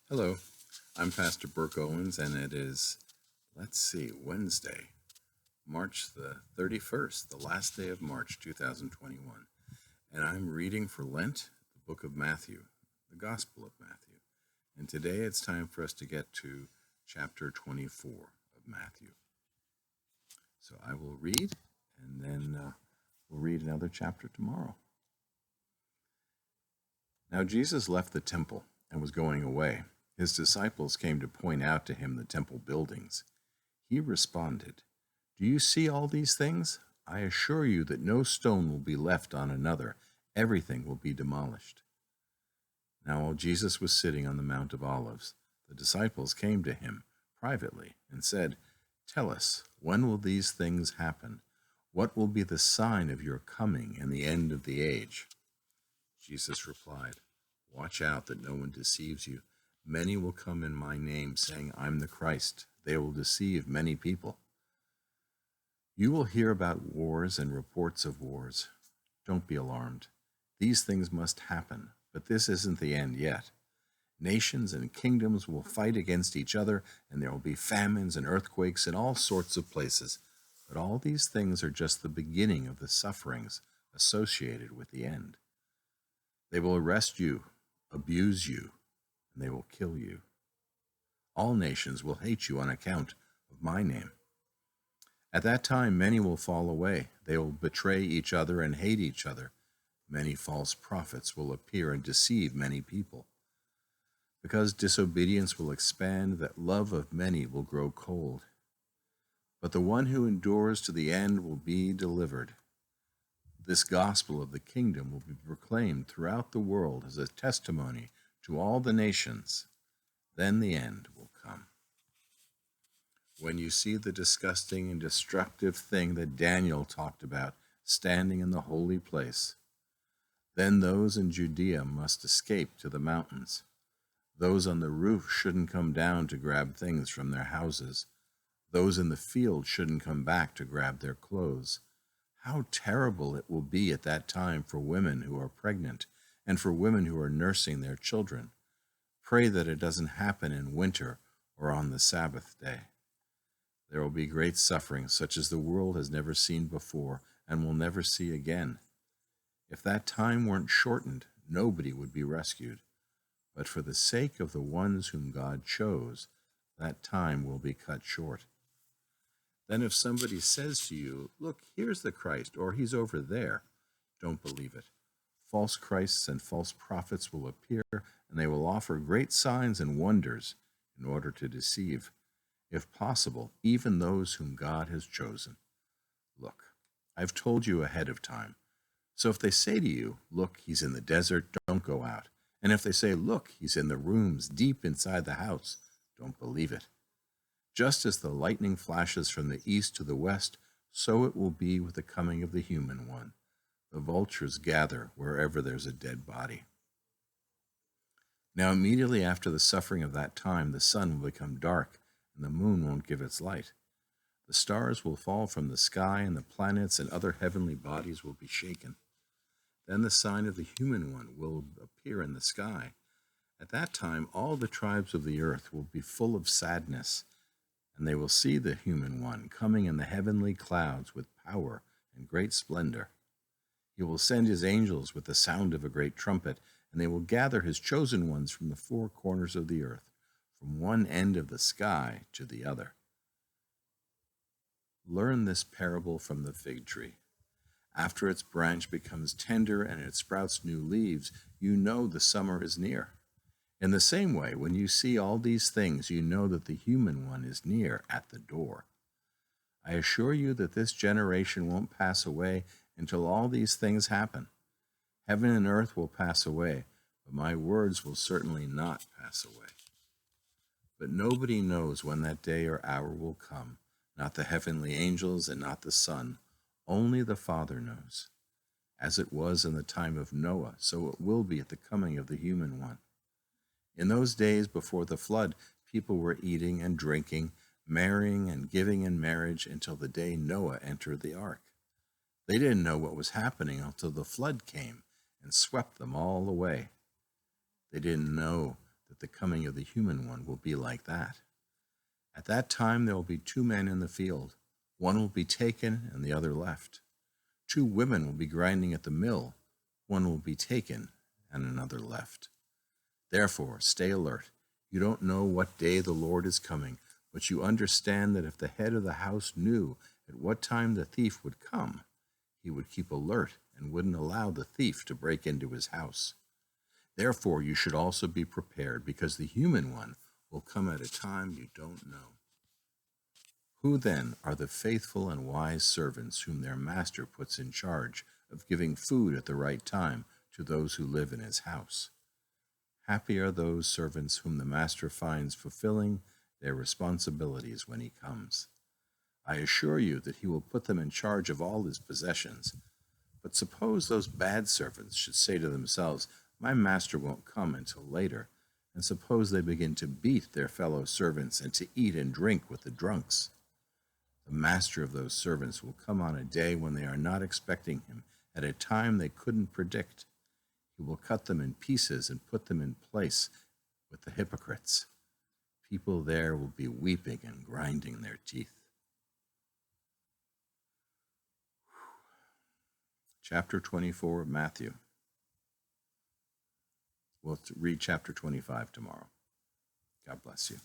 Hello, I'm Pastor Burke Owens, and it is, Wednesday, March the 31st, the last day of March 2021. And I'm reading for Lent the book of Matthew, the Gospel of Matthew. And today it's time for us to get to chapter 24 of Matthew. So I will read, and then we'll read another chapter tomorrow. Now Jesus left the temple and was going away. His disciples came to point out to him the temple buildings. He responded, "Do you see all these things? I assure you that no stone will be left on another. Everything will be demolished." Now while Jesus was sitting on the Mount of Olives, the disciples came to him privately and said, "Tell us, when will these things happen? What will be the sign of your coming and the end of the age?" Jesus replied, "Watch out that no one deceives you. Many will come in my name, saying, 'I'm the Christ.' They will deceive many people. You will hear about wars and reports of wars. Don't be alarmed. These things must happen, but this isn't the end yet. Nations and kingdoms will fight against each other, and there will be famines and earthquakes in all sorts of places. But all these things are just the beginning of the sufferings associated with the end. They will arrest you, abuse you, and they will kill you. All nations will hate you on account of my name. At that time, many will fall away. They will betray each other and hate each other. Many false prophets will appear and deceive many people. Because disobedience will expand, that love of many will grow cold. But the one who endures to the end will be delivered. This gospel of the kingdom will be proclaimed throughout the world as a testimony to all the nations. Then the end will come. When you see the disgusting and destructive thing that Daniel talked about standing in the holy place, then those in Judea must escape to the mountains. Those on the roof shouldn't come down to grab things from their houses. Those in the field shouldn't come back to grab their clothes. How terrible it will be at that time for women who are pregnant and for women who are nursing their children. Pray that it doesn't happen in winter or on the Sabbath day. There will be great suffering such as the world has never seen before and will never see again. If that time weren't shortened, nobody would be rescued. But for the sake of the ones whom God chose, that time will be cut short. Then if somebody says to you, 'Look, here's the Christ,' or 'He's over there,' don't believe it. False Christs and false prophets will appear, and they will offer great signs and wonders in order to deceive, if possible, even those whom God has chosen. Look, I've told you ahead of time. So if they say to you, 'Look, he's in the desert,' don't go out. And if they say, 'Look, he's in the rooms deep inside the house,' don't believe it. Just as the lightning flashes from the east to the west, so it will be with the coming of the human one. The vultures gather wherever there's a dead body. Now immediately after the suffering of that time, the sun will become dark, and the moon won't give its light. The stars will fall from the sky, and the planets and other heavenly bodies will be shaken. Then the sign of the human one will appear in the sky. At that time, all the tribes of the earth will be full of sadness, and they will see the human one coming in the heavenly clouds with power and great splendor. He will send his angels with the sound of a great trumpet, and they will gather his chosen ones from the four corners of the earth, from one end of the sky to the other. Learn this parable from the fig tree. After its branch becomes tender and it sprouts new leaves, you know the summer is near. In the same way, when you see all these things, you know that the human one is near at the door. I assure you that this generation won't pass away until all these things happen. Heaven and earth will pass away, but my words will certainly not pass away. But nobody knows when that day or hour will come, not the heavenly angels and not the Son. Only the Father knows. As it was in the time of Noah, so it will be at the coming of the human one. In those days before the flood, people were eating and drinking, marrying and giving in marriage until the day Noah entered the ark. They didn't know what was happening until the flood came and swept them all away. They didn't know that the coming of the human one will be like that. At that time there will be 2 men in the field. One will be taken and the other left. 2 women will be grinding at the mill. One will be taken and another left. Therefore, stay alert. You don't know what day the Lord is coming, but you understand that if the head of the house knew at what time the thief would come, he would keep alert and wouldn't allow the thief to break into his house. Therefore, you should also be prepared, because the human one will come at a time you don't know. Who then are the faithful and wise servants whom their master puts in charge of giving food at the right time to those who live in his house? Happy are those servants whom the master finds fulfilling their responsibilities when he comes. I assure you that he will put them in charge of all his possessions. But suppose those bad servants should say to themselves, my master won't come until later, and suppose they begin to beat their fellow servants and to eat and drink with the drunks. The master of those servants will come on a day when they are not expecting him, at a time they couldn't predict. He will cut them in pieces and put them in place with the hypocrites. People there will be weeping and grinding their teeth. Chapter 24 of Matthew. We'll read chapter 25 tomorrow. God bless you.